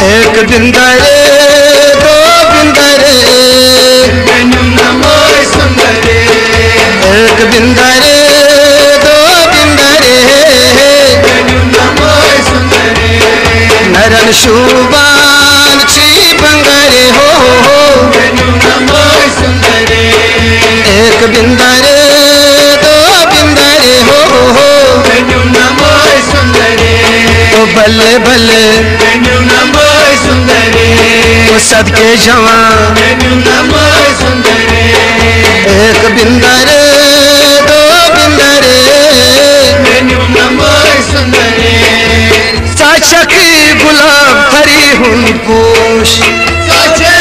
एक बिंदरे दो बिंदरे मैनू नमोय सुंदरे एक बिंदरे दो बिंदरे मैनू नमोय सुंदरे नरन शुबान छी बंगरे हो मैनू नमोय सुंदरे एक बिंदरे दो बिंदरे हो मैनू नमोय सुंदरे ओ बल्ले बल्ले मैनू नमोय सुंदरे ओ सदके जवान मैनू नमोय सुंदरे एक बिंदरे दो बिंदरे मैनू नमोय सुंदरे साचक गुलाब भरी हुन पोश साचे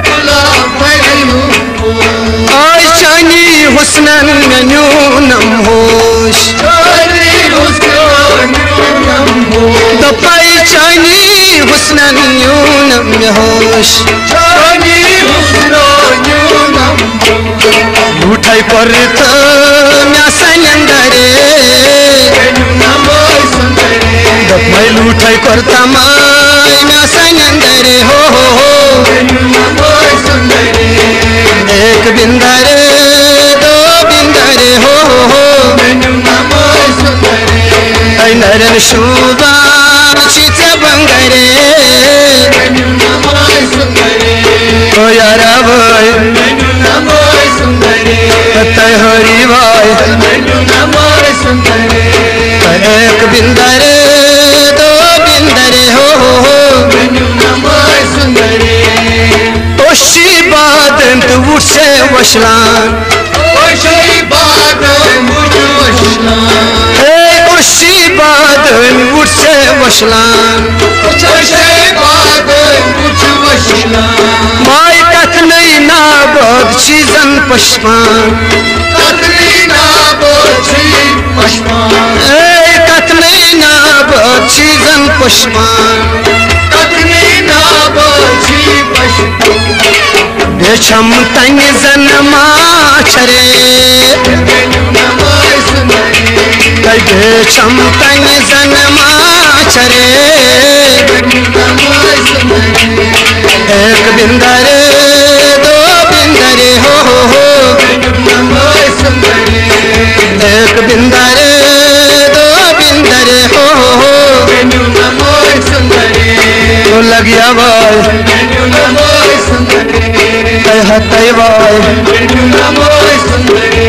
गुलाब भरी हूँ आज चानी हुस्नन में न्यूनम होश चोरी उसको न्यूनम हो दपाई चानी हुस्नन न्यूनम में होश चोरी उसको न्यूनम हो लूठाई पर तो म्यासनंदरे मैनू नमोय सुंदरे दपाई लूठाई करता माय म्यासनंदरे हो मैनू नमोय सुंदरे एक बिंदरे दो बिंदरे हो मैनू नमोय सुंदरे ऐ नरन शुबान चित बंगरे मैनू नमोय सुंदरे ओ यारा भाई मैनू नमोय सुंदरे तय हरी भाई मैनू नमोय सुंदरे एक बिंदरे दो बिंदरे हो मैनू नमोय सुंदरे ओशी बादंत उठसे वशलान ओशई बात मुझ वशलान ओशी बादंत उठसे वशलान ओशई बात मुझ वशलान माय कथ नहीं नाबद चीजन पशमान कतरी ना बोझी पशमान कथ नहीं नाबद चीजन पशमान कतरी ना बोझी पशमान बेछम तंग जन माछरे मैनू नमोय सुंदरे बेछम तंग जन माछरे मैनू नमोय सुंदरे एक बिंदरे दो बिंदरे हो मैनू नमोय सुंदरे एक बिंदरे दो बिंदरे हो मैनू नमोय सुंदरे तो लगिया भाई मैनू नमोय सुंदरे हतई भाई मैनू नमोय सुंदरे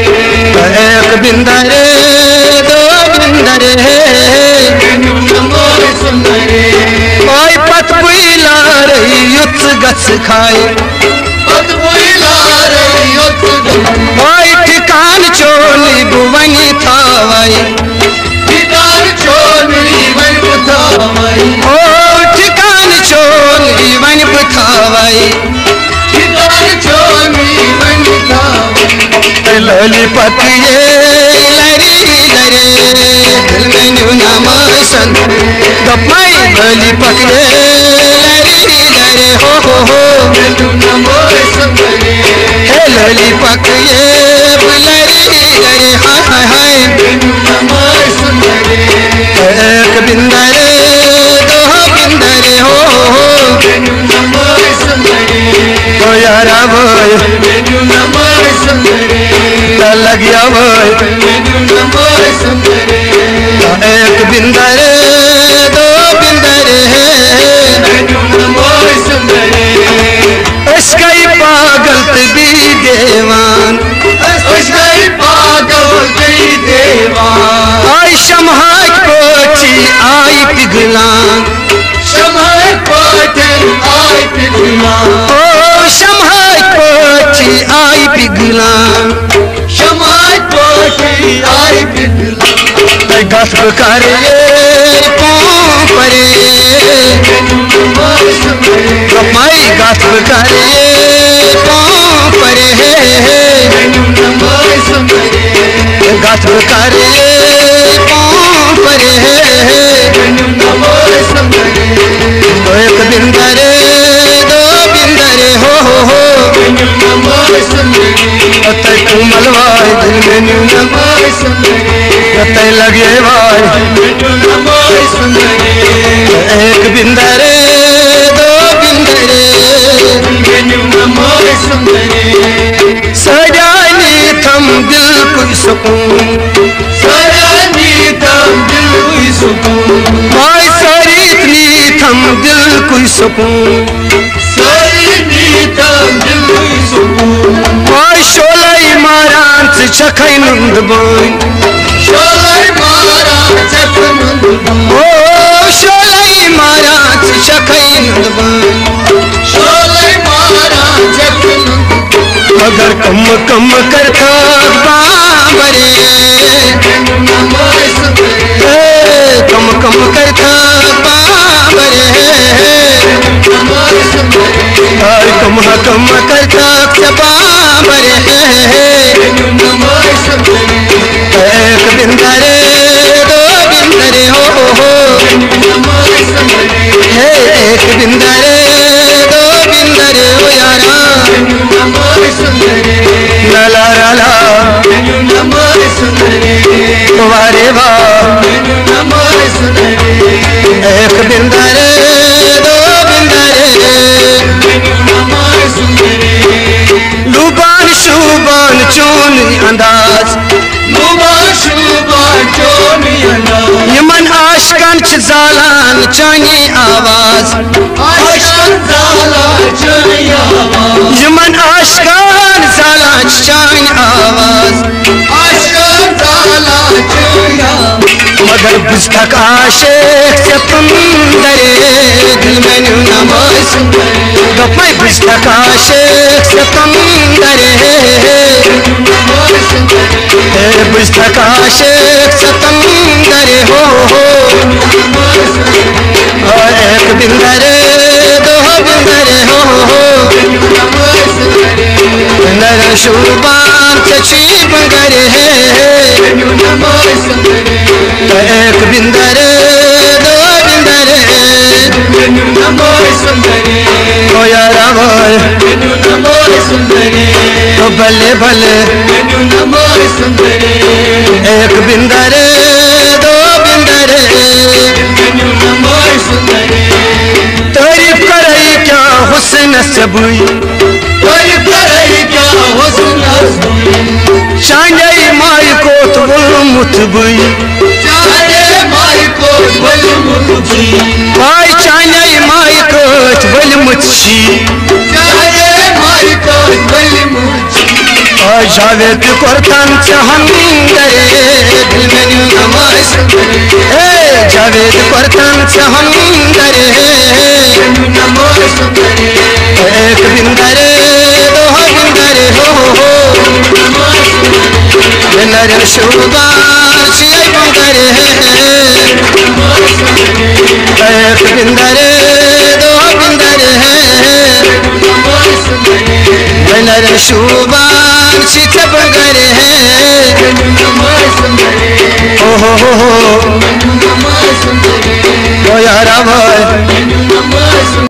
एक बिंदरे दो बिंदरे मैनू नमोय सुंदरे कोई पत पुला रही युत गछ खाए पत बुला रही युत कोई ठिकान चोली बुवनी थावाई ठिकान चोली वन बुधावई ओ ठिकान चोली वन बुथावाई ठिकान चोली वन बुधावई लली पतिये लरी लरे दिल में न्यू नामासन दपाई लली पतिये लरी लरे हो मैनू नमोय सुंदरे हे लली पतिये लरी लरे हाय हाय हाय मैनू नमोय सुंदरे एक बिंदरे दो बिंदरे हो मैनू नमोय सुंदरे तो यारा भाई मैनू नमोय सुंदरे लगिया भाई मैनू नमोय सुंदरे एक बिंदरे दो बिंदरे मैनू नमोय सुंदरे इसकई पागल भी देवान उसकई पागल गई देवान आई शमहाय कोठी आई पिघलान समय पाटे आय पिघला ओ शमहाय कोठी आई पिघलान समय पाटे आय पिघला गस्प करे पाँव परे मैनू नमोय सुंदरे माई गस्प करे पाँव परे मैनू नमोय सुंदरे गस्प करे पाँव परे मैनू नमोय सुंदरे एक बिंदरे दो बिंदरे हो मैनू नमोय सुंदरे तय कुमल भाई दिल में न्यू नमोय सुंदरे तय लगे भाई मैनू नमोय सुंदरे एक बिंदरे दो सजानी थम दिल को सुकून सजानी थम दिल को सुकून माय सरीतनी थम दिल को सुकून सरीतनी थम दिल को सुकून माय शोलाई मारान से चखई नंद बोई शोलाई मारान चखई नंद बोई ओ शोलाई मारान से चखई नंद बोई शोलाई मारान चखई नंद मगर कम कम करता बाबरे कम कम करता बाबरे कम कम करता बाबरे एक बिंदरे दो बिंदरे हो एक बिंदरे दो बिंदरे हो यारा लला लला वारे वा एक बिंदरे दो बिंदरे लुबान शुबान चोनी अंदाज लुबान शुबान चोनी अंदाज यमन आशकान च जालान चानी आवाज आशकान जालान चानी आवाज यमन आशकान जालान चानी आवाज आशकान जालान चानी आवाज मगर बुझतक आशिक से तुम डरे दिल में न्यू नमाज गप्पे बुझतक आशिक से तुम डरे बुझतक आशिक से तुम डरे हो एक बिंदरे दो बिंदरे हो नर शुबान चची बंगरे एक बिंदरे दो बिंदरे ओ यारा बोल ओ भले भले एक बिंदरे दो बिंदरे तारीफ करई क्या हुस्न से बुई तारीफ करई क्या हुस्न से बुई शांजई माई को तो मुत बुई चाहे माई को बल मुझी माई चाहे माई को बल मुझी चाहे माई को बल मुझी और जावेद करतन से हम डरे दिल में न्यू नमाज ए जावेद करतन से हम डरे नमाज एक बिंदरे दो बिंदरे हो नर शुबान शिय बंदरे एक बिंदरे दो बिंदरे नर शुबान शिच बंदरे ओ हो ओ यारा भाई